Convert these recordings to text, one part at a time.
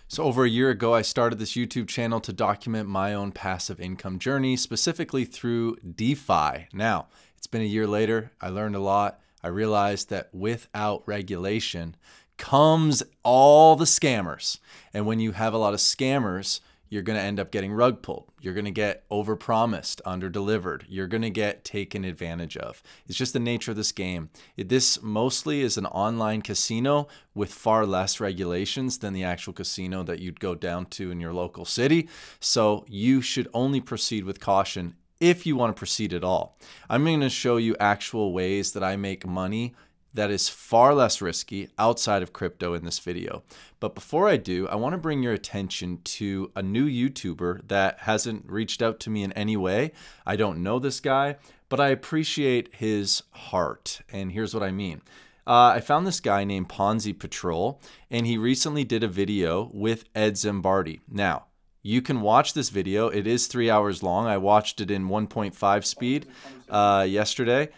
So over a year ago, I started this YouTube channel to document my own passive income journey, specifically through DeFi. Now, it's been a year later. I learned a lot. I realized that without regulation comes all the scammers. And when you have a lot of scammers, you're going to end up getting rug pulled. You're going to get overpromised, underdelivered. You're going to get taken advantage of. It's just the nature of this game. This mostly is an online casino with far less regulations than the actual casino that you'd go down to in your local city. So you should only proceed with caution if you want to proceed at all. I'm going to show you actual ways that I make money that is far less risky outside of crypto in this video. But before I do, I want to bring your attention to a new YouTuber that hasn't reached out to me in any way. I don't know this guy, but I appreciate his heart. And here's what I mean. I found this guy named Ponzi Patrol, and he recently did a video with Ed Zimbardi. Now, you can watch this video. It is 3 hours long. I watched it in 1.5 speed yesterday.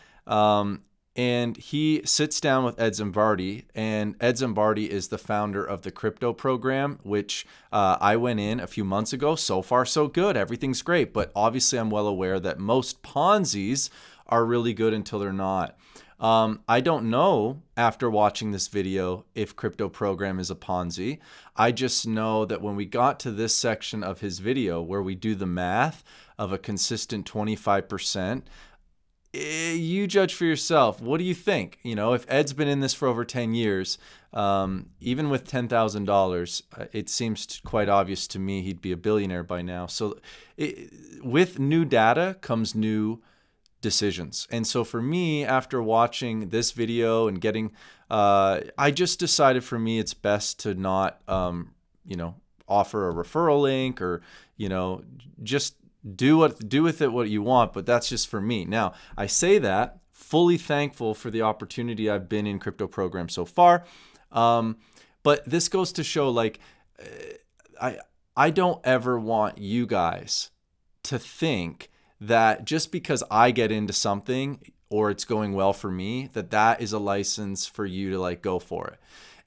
And he sits down with Ed Zimbardi, and Ed Zimbardi is the founder of the crypto program, which I went in a few months ago. So far, so good. Everything's great. But obviously, I'm well aware that most Ponzi's are really good until they're not. I don't know after watching this video if crypto program is a Ponzi. I just know that when we got to this section of his video where we do the math of a consistent 25%, you judge for yourself. What do you think? You know, if Ed's been in this for over 10 years, even with $10,000, it seems quite obvious to me he'd be a billionaire by now. So with new data comes new decisions. And so for me, after watching this video and getting, I just decided for me it's best to not, you know, offer a referral link or, you know, just do with it what you want, but that's just for me. Now, I say that fully thankful for the opportunity I've been in crypto program so far. But this goes to show, like, I don't ever want you guys to think that just because I get into something or it's going well for me, that is a license for you to like go for it.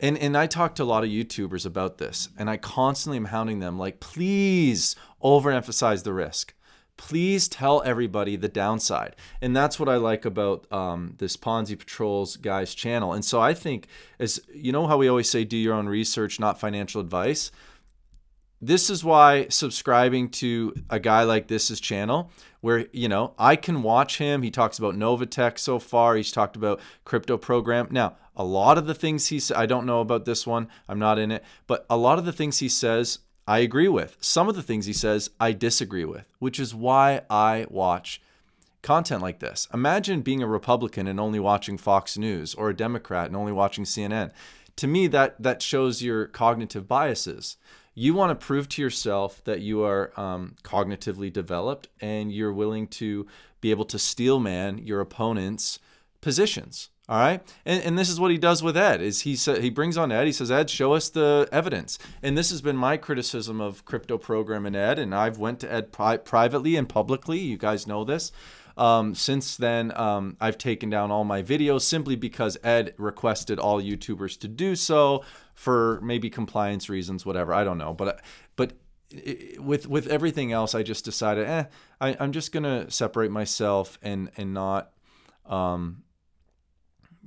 And I talk to a lot of YouTubers about this, and I constantly am hounding them like, please overemphasize the risk. Please tell everybody the downside. And that's what I like about this Ponzi Patrol's guy's channel. And so I think, as you know how we always say, do your own research, not financial advice. This is why subscribing to a guy like this's channel, where, you know, I can watch him. He talks about Novatech so far. He's talked about crypto program. Now, a lot of the things he said, I don't know about this one. I'm not in it. But a lot of the things he says, I agree with. Some of the things he says, I disagree with, which is why I watch content like this. Imagine being a Republican and only watching Fox News, or a Democrat and only watching CNN. To me, that shows your cognitive biases. You want to prove to yourself that you are cognitively developed and you're willing to be able to steel man your opponent's positions. All right. And this is what he does with Ed, is he brings on Ed. He says, Ed, show us the evidence. And this has been my criticism of crypto program and Ed. And I've went to Ed privately and publicly. You guys know this. Since then, I've taken down all my videos simply because Ed requested all YouTubers to do so for maybe compliance reasons, whatever. I don't know. But with everything else, I just decided, I'm just going to separate myself and not,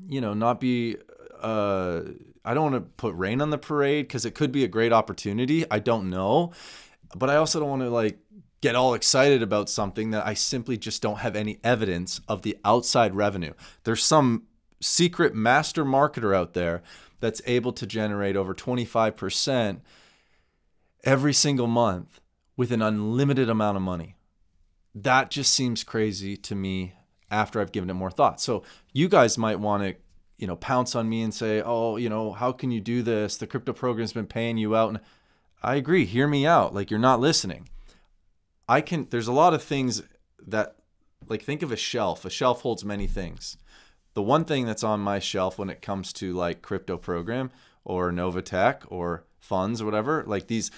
you know, not be, I don't want to put rain on the parade because it could be a great opportunity. I don't know. But I also don't want to like get all excited about something that I simply just don't have any evidence of the outside revenue. There's some secret master marketer out there that's able to generate over 25% every single month with an unlimited amount of money. That just seems crazy to me after I've given it more thought. So you guys might want to, you know, pounce on me and say, oh, you know, how can you do this? The crypto program's been paying you out. And I agree. Hear me out. Like, you're not listening. There's a lot of things that, like, think of a shelf. A shelf holds many things. The one thing that's on my shelf when it comes to like crypto program or Novatech or funds or whatever, like these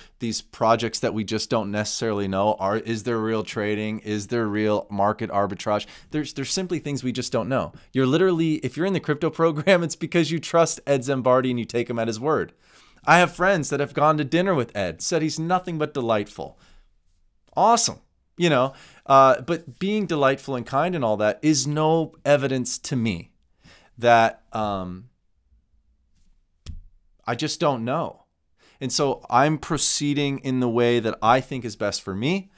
projects that we just don't necessarily know, is there real trading? Is there real market arbitrage? There's simply things we just don't know. You're literally, if you're in the crypto program, it's because you trust Ed Zimbardi and you take him at his word. I have friends that have gone to dinner with Ed, said he's nothing but delightful. Awesome. You know, but being delightful and kind and all that is no evidence to me that I just don't know. And so I'm proceeding in the way that I think is best for me.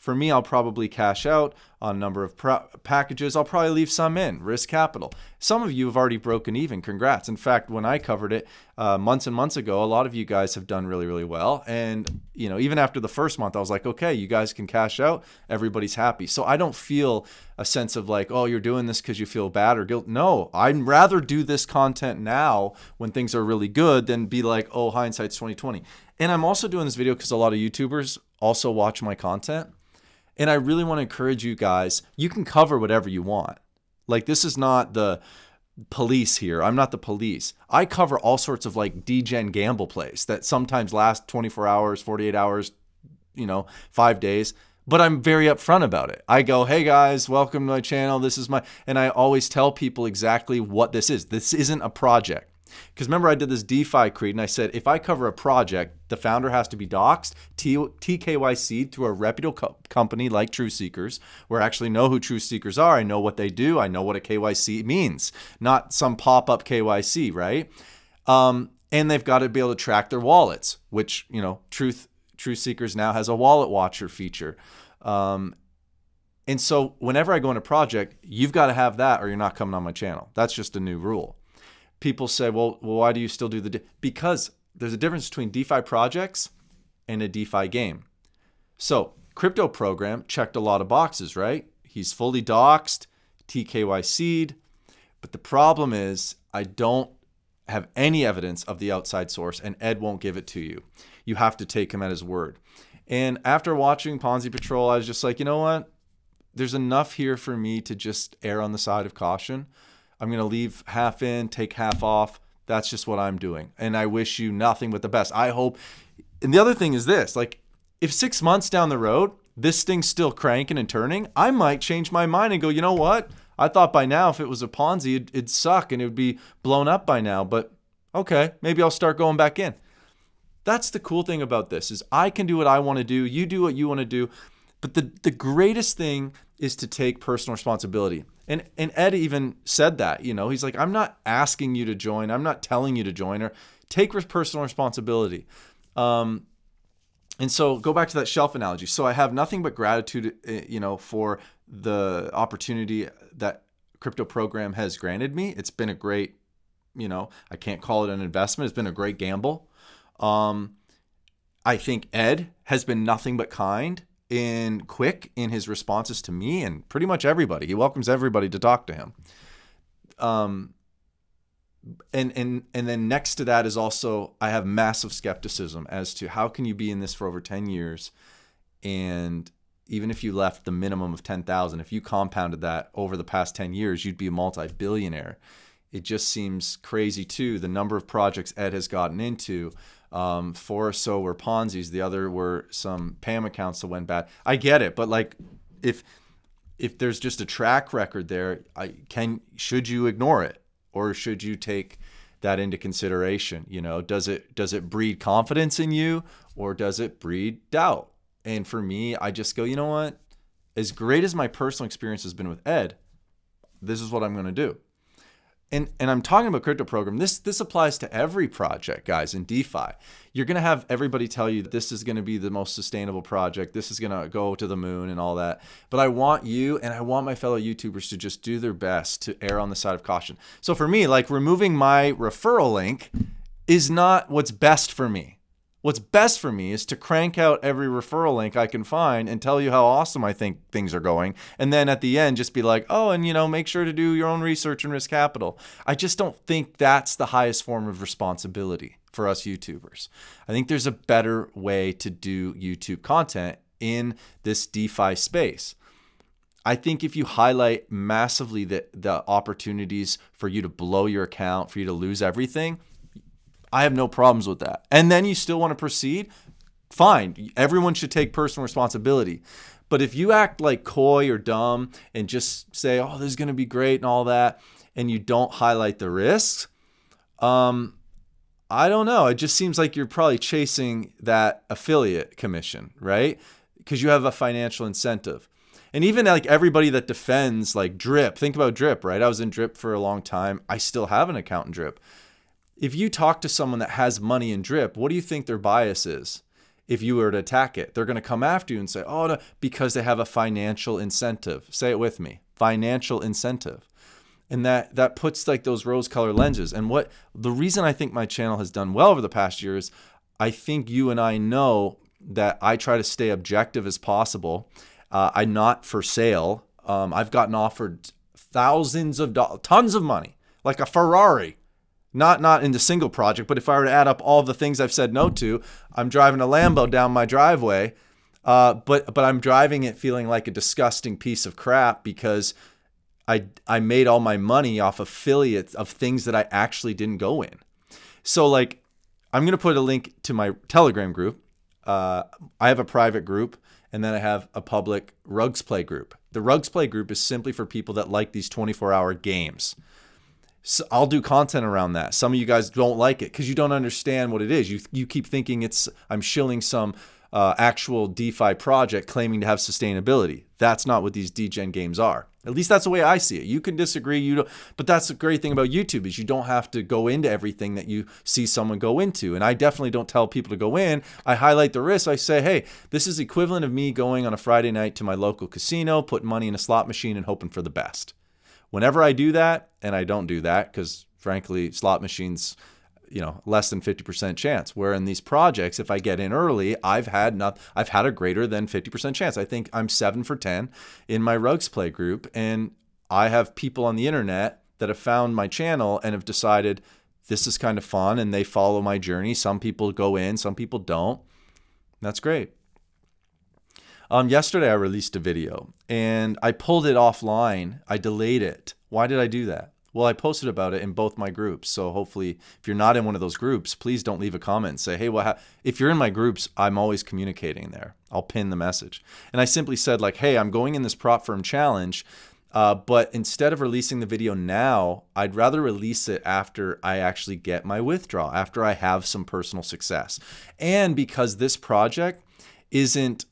For me, I'll probably cash out on a number of packages. I'll probably leave some in, risk capital. Some of you have already broken even. Congrats. In fact, when I covered it months and months ago, a lot of you guys have done really, really well. And, you know, even after the first month, I was like, okay, you guys can cash out. Everybody's happy. So I don't feel a sense of like, oh, you're doing this because you feel bad or guilt. No, I'd rather do this content now when things are really good than be like, oh, hindsight's 2020. And I'm also doing this video because a lot of YouTubers also watch my content. And I really want to encourage you guys, you can cover whatever you want. Like, this is not the police here. I'm not the police. I cover all sorts of like degen gamble plays that sometimes last 24 hours, 48 hours, 5 days. But I'm very upfront about it. I go, hey guys, welcome to my channel. This is and I always tell people exactly what this is. This isn't a project. Because remember, I did this DeFi creed and I said, if I cover a project, the founder has to be doxxed, TKYC'd through a reputable company like Truth Seekers, where I actually know who Truth Seekers are. I know what they do. I know what a KYC means, not some pop-up KYC, right? And they've got to be able to track their wallets, which, Truth Seekers now has a wallet watcher feature. And so whenever I go in a project, you've got to have that or you're not coming on my channel. That's just a new rule. People say, well, why do you still do because there's a difference between DeFi projects and a DeFi game. So Crypto Program checked a lot of boxes, right? He's fully doxxed, TKYC'd, but the problem is I don't have any evidence of the outside source and Ed won't give it to you. You have to take him at his word. And after watching Ponzi Patrol, I was just like, you know what? There's enough here for me to just err on the side of caution. I'm going to leave half in, take half off. That's just what I'm doing. And I wish you nothing but the best. I hope. And the other thing is this, like if 6 months down the road, this thing's still cranking and turning, I might change my mind and go, you know what? I thought by now if it was a Ponzi, it'd suck and it would be blown up by now. But okay, maybe I'll start going back in. That's the cool thing about this is I can do what I want to do. You do what you want to do. But the greatest thing is to take personal responsibility. And Ed even said that, he's like, I'm not asking you to join. I'm not telling you to join or take personal responsibility. And so go back to that shelf analogy. So I have nothing but gratitude, for the opportunity that Crypto Program has granted me. It's been a great, I can't call it an investment. It's been a great gamble. I think Ed has been nothing but kind and quick in his responses to me and pretty much everybody. He welcomes everybody to talk to him. And then next to that is also, I have massive skepticism as to how can you be in this for over 10 years. And even if you left the minimum of 10,000, if you compounded that over the past 10 years, you'd be a multi-billionaire. It just seems crazy too. The number of projects Ed has gotten into, 4 or so were Ponzi's. The other were some PAM accounts that went bad. I get it, but like, if there's just a track record there, should you ignore it or should you take that into consideration? Does it breed confidence in you or does it breed doubt? And for me, I just go, you know what? As great as my personal experience has been with Ed, this is what I'm going to do. And I'm talking about Crypto Program. This applies to every project, guys, in DeFi. You're going to have everybody tell you that this is going to be the most sustainable project. This is going to go to the moon and all that. But I want you and I want my fellow YouTubers to just do their best to err on the side of caution. So for me, like removing my referral link is not what's best for me. What's best for me is to crank out every referral link I can find and tell you how awesome I think things are going. And then at the end, just be like, oh, and make sure to do your own research and risk capital. I just don't think that's the highest form of responsibility for us YouTubers. I think there's a better way to do YouTube content in this DeFi space. I think if you highlight massively the opportunities for you to blow your account, for you to lose everything, I have no problems with that. And then you still want to proceed, fine. Everyone should take personal responsibility. But if you act like coy or dumb and just say, oh, this is going to be great and all that, and you don't highlight the risks, I don't know. It just seems like you're probably chasing that affiliate commission, right? Because you have a financial incentive. And even like everybody that defends like Drip, think about Drip, right? I was in Drip for a long time. I still have an account in Drip. If you talk to someone that has money in Drip, what do you think their bias is? If you were to attack it, they're going to come after you and say, oh, no, because they have a financial incentive. Say it with me, financial incentive. And that puts like those rose-colored lenses. And what the reason I think my channel has done well over the past year is I think you and I know that I try to stay objective as possible. I'm not for sale. I've gotten offered thousands of dollars, tons of money, like a Ferrari. Not in the single project, but if I were to add up all the things I've said no to, I'm driving a Lambo down my driveway, but I'm driving it feeling like a disgusting piece of crap because I made all my money off affiliates of things that I actually didn't go in. So like, I'm going to put a link to my Telegram group. I have a private group, and then I have a public Rugs Play group. The Rugs Play group is simply for people that like these 24-hour games. So I'll do content around that. Some of you guys don't like it because you don't understand what it is. You keep thinking I'm shilling some actual DeFi project claiming to have sustainability. That's not what these degen games are. At least that's the way I see it. You can disagree, but that's the great thing about YouTube is you don't have to go into everything that you see someone go into. And I definitely don't tell people to go in. I highlight the risks. I say, hey, this is equivalent of me going on a Friday night to my local casino, putting money in a slot machine and hoping for the best. Whenever I do that, and I don't do that because frankly, slot machines, less than 50% chance. Where in these projects, if I get in early, I've had a greater than 50% chance. I think I'm 7 for 10 in my Rugs Play group, and I have people on the internet that have found my channel and have decided this is kind of fun, and they follow my journey. Some people go in, some people don't. That's great. Yesterday I released a video and I pulled it offline. I delayed it. Why did I do that? Well, I posted about it in both my groups. So hopefully if you're not in one of those groups, please don't leave a comment and say, hey, if you're in my groups, I'm always communicating there. I'll pin the message. And I simply said like, hey, I'm going in this prop firm challenge, but instead of releasing the video now, I'd rather release it after I actually get my withdrawal, after I have some personal success. And because this project isn't,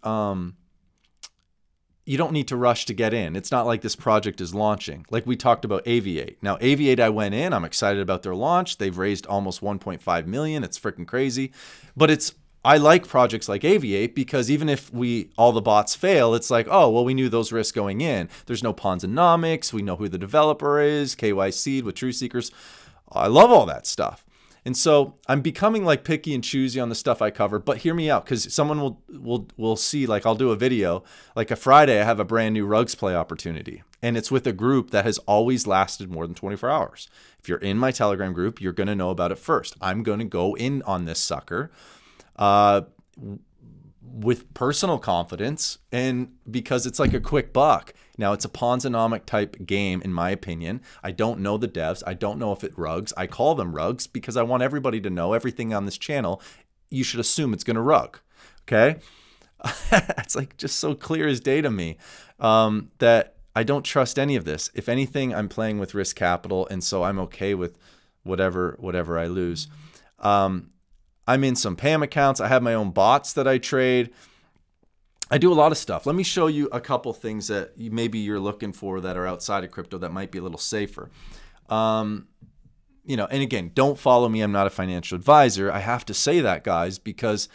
you don't need to rush to get in. It's not like this project is launching. Like we talked about Aviate. Now, Aviate, I went in. I'm excited about their launch. They've raised almost 1.5 million. It's freaking crazy. But I like projects like Aviate because even if all the bots fail, it's like, oh, well, we knew those risks going in. There's no Ponzi-nomics. We know who the developer is, KYC'd with True Seekers. I love all that stuff. And so I'm becoming like picky and choosy on the stuff I cover, but hear me out because someone will see, like I'll do a video, like a Friday, I have a brand new Rugs Play opportunity and it's with a group that has always lasted more than 24 hours. If you're in my Telegram group, you're going to know about it first. I'm going to go in on this sucker with personal confidence and because it's like a quick buck. Now, it's a Ponzi-nomic type game, in my opinion. I don't know the devs. I don't know if it rugs. I call them rugs because I want everybody to know everything on this channel. You should assume it's going to rug, okay? It's like just so clear as day to me that I don't trust any of this. If anything, I'm playing with risk capital, and so I'm okay with whatever I lose. I'm in some PAM accounts. I have my own bots that I trade. I do a lot of stuff. Let me show you a couple things that maybe you're looking for that are outside of crypto that might be a little safer. And again, don't follow me. I'm not a financial advisor. I have to say that, guys, because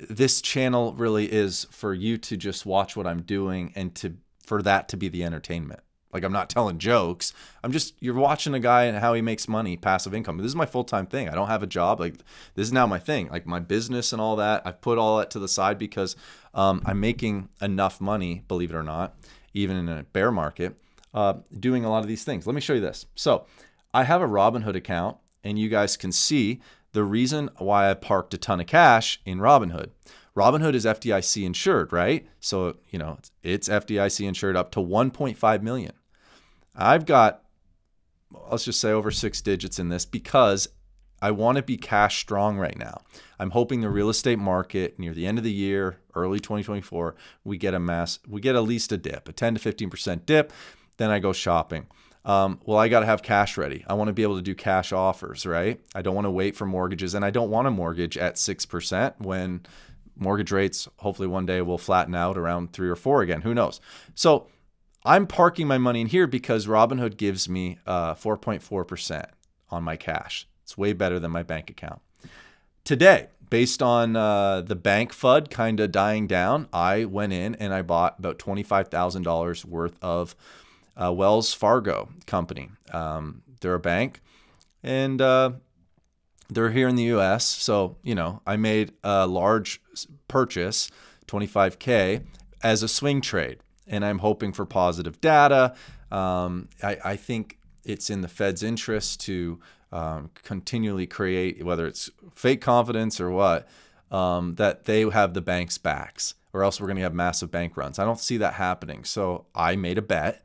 this channel really is for you to just watch what I'm doing and for that to be the entertainment. Like I'm not telling jokes. You're watching a guy and how he makes money, passive income. This is my full-time thing. I don't have a job. Like this is now my thing, like my business and all that. I've put all that to the side because I'm making enough money, believe it or not, even in a bear market, doing a lot of these things. Let me show you this. So I have a Robinhood account and you guys can see the reason why I parked a ton of cash in Robinhood. Robinhood is FDIC insured, right? So, it's FDIC insured up to 1.5 million. I've got, let's just say over 6 digits in this because I want to be cash strong right now. I'm hoping the real estate market near the end of the year, early 2024, we get at least a dip, a 10 to 15% dip. Then I go shopping. Well, I got to have cash ready. I want to be able to do cash offers, right? I don't want to wait for mortgages, and I don't want a mortgage at 6% when mortgage rates hopefully one day will flatten out around 3 or 4 again. Who knows? So I'm parking my money in here because Robinhood gives me 4.4% on my cash. It's way better than my bank account. Today, based on the bank FUD kind of dying down, I went in and I bought about $25,000 worth of Wells Fargo company. They're a bank, and they're here in the US. So, you know, I made a large purchase, 25K, as a swing trade, and I'm hoping for positive data. I think it's in the Fed's interest to continually create, whether it's fake confidence or what, that they have the bank's backs, or else we're going to have massive bank runs. I don't see that happening. So I made a bet.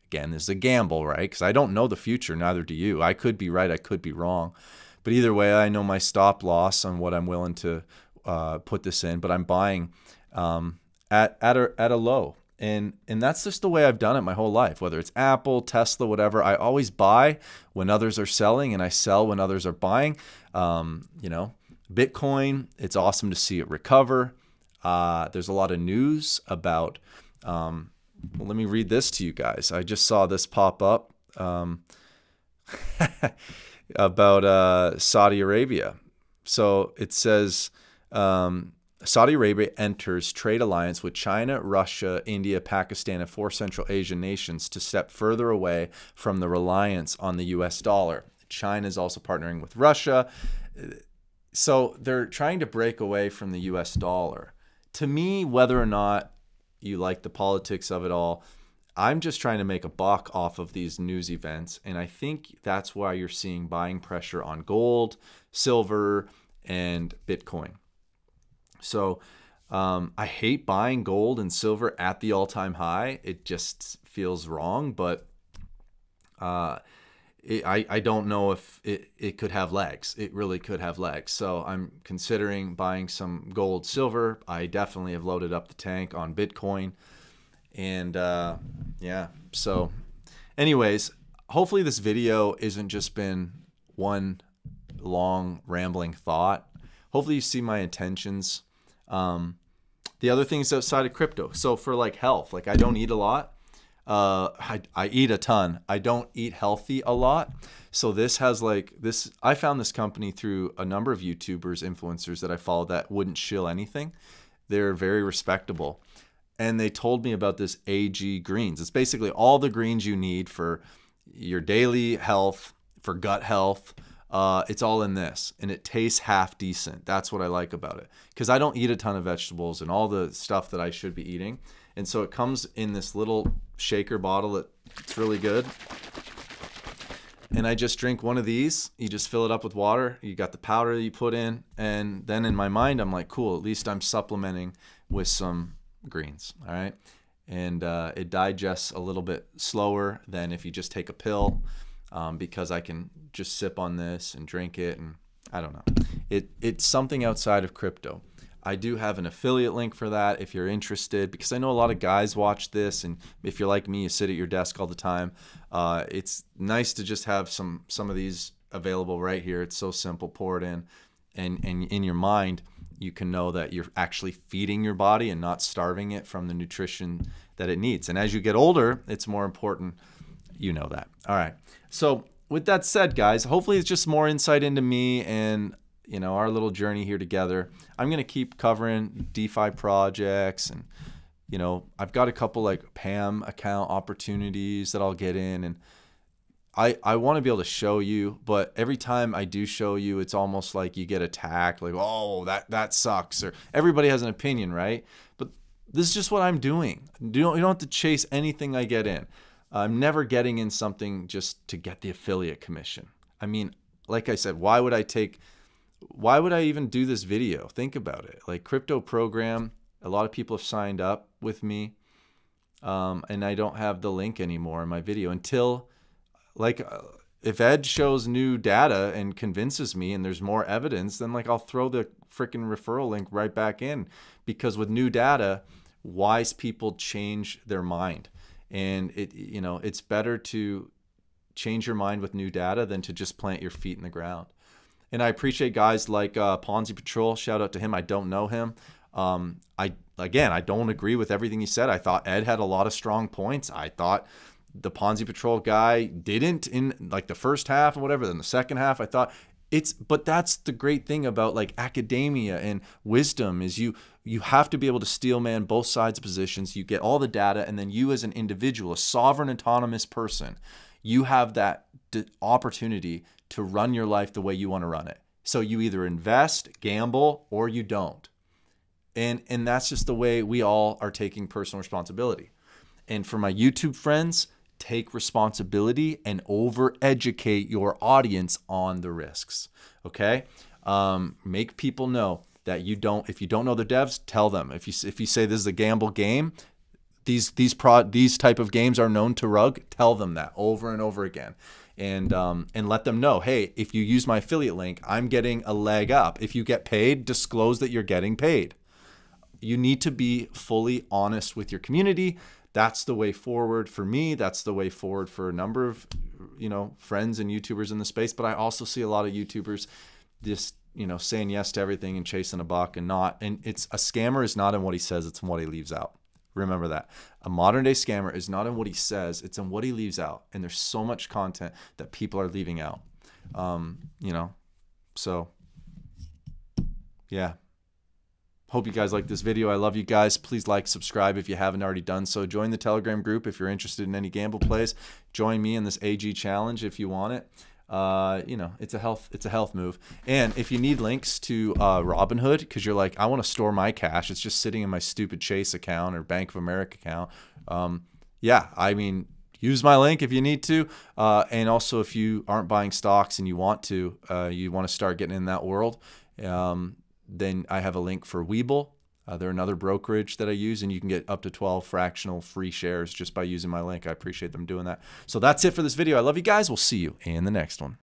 Again, this is a gamble, right? Because I don't know the future, neither do you. I could be right, I could be wrong. But either way, I know my stop loss on what I'm willing to put this in, but I'm buying at a low. And that's just the way I've done it my whole life, whether it's Apple, Tesla, whatever. I always buy when others are selling, and I sell when others are buying. You know, Bitcoin, it's awesome to see it recover. There's a lot of news about, well, let me read this to you guys. I just saw this pop up about Saudi Arabia. So it says, Saudi Arabia enters trade alliance with China, Russia, India, Pakistan, and 4 Central Asian nations to step further away from the reliance on the US dollar. China is also partnering with Russia. So they're trying to break away from the US dollar. To me, whether or not you like the politics of it all, I'm just trying to make a buck off of these news events. And I think that's why you're seeing buying pressure on gold, silver, and Bitcoin. So I hate buying gold and silver at the all-time high. It just feels wrong, but I don't know if it could have legs. It really could have legs. So I'm considering buying some gold, silver. I definitely have loaded up the tank on Bitcoin. And yeah, so anyways, hopefully this video isn't just been one long rambling thought. Hopefully you see my intentions. The other things outside of crypto. So for like health, like I don't eat a lot. I eat a ton. I don't eat healthy a lot. So this has like this, I found this company through a number of YouTubers, influencers that I follow that wouldn't shill anything. They're very respectable. And they told me about this AG greens. It's basically all the greens you need for your daily health, for gut health. It's all in this, and it tastes half decent. That's what I like about it, because I don't eat a ton of vegetables and all the stuff that I should be eating. And so it comes in this little shaker bottle that's really good. And I just drink one of these. You just fill it up with water. You got the powder that you put in. And then in my mind, I'm like, cool, at least I'm supplementing with some greens. All right. And it digests a little bit slower than if you just take a pill, because I can just sip on this and drink it. And I don't know. It's something outside of crypto. I do have an affiliate link for that if you're interested, because I know a lot of guys watch this, and if you're like me, you sit at your desk all the time. It's nice to just have some of these available right here. It's so simple. Pour it in, and in your mind, you can know that you're actually feeding your body and not starving it from the nutrition that it needs. And as you get older, it's more important. You know that. All right. So with that said, guys, hopefully it's just more insight into me and our little journey here together. I'm going to keep covering DeFi projects, and, I've got a couple like PAM account opportunities that I'll get in, and I want to be able to show you, but every time I do show you, it's almost like you get attacked, like, oh, that sucks, or everybody has an opinion, right? But this is just what I'm doing. You don't have to chase anything I get in. I'm never getting in something just to get the affiliate commission. I mean, like I said, why would I even do this video? Think about it. Like, crypto program, a lot of people have signed up with me, and I don't have the link anymore in my video until, like, if Ed shows new data and convinces me and there's more evidence, then like I'll throw the freaking referral link right back in, because with new data, wise people change their mind. And it's better to change your mind with new data than to just plant your feet in the ground. And I appreciate guys like Ponzi Patrol. Shout out to him. I don't know him. I don't agree with everything he said. I thought Ed had a lot of strong points. I thought the Ponzi Patrol guy didn't in like the first half or whatever. Then the second half, I thought but that's the great thing about like academia and wisdom is you have to be able to steel man both sides of positions. You get all the data, and then you as an individual, a sovereign, autonomous person, you have that opportunity to run your life the way you want to run it. So you either invest, gamble, or you don't. And that's just the way we all are taking personal responsibility. And for my YouTube friends, take responsibility and over-educate your audience on the risks, okay? Make people know that if you don't know the devs, tell them. If you say this is a gamble game, these type of games are known to rug, tell them that over and over again. And let them know, hey, if you use my affiliate link, I'm getting a leg up. If you get paid, disclose that you're getting paid. You need to be fully honest with your community. That's the way forward for me. That's the way forward for a number of, friends and YouTubers in the space. But I also see a lot of YouTubers just, saying yes to everything and chasing a buck and not. And a scammer is not in what he says, it's in what he leaves out. Remember that. A modern day scammer is not in what he says, it's in what he leaves out. And there's so much content that people are leaving out. So yeah. Hope you guys like this video. I love you guys. Please like, subscribe if you haven't already done so. Join the Telegram group if you're interested in any gamble plays. Join me in this AG challenge if you want it. It's a health move. And if you need links to Robinhood, because you're like, I want to store my cash, it's just sitting in my stupid Chase account or Bank of America account. Use my link if you need to. And also, if you aren't buying stocks and you want to start getting in that world, then I have a link for Webull. They're another brokerage that I use, and you can get up to 12 fractional free shares just by using my link. I appreciate them doing that. So that's it for this video. I love you guys. We'll see you in the next one.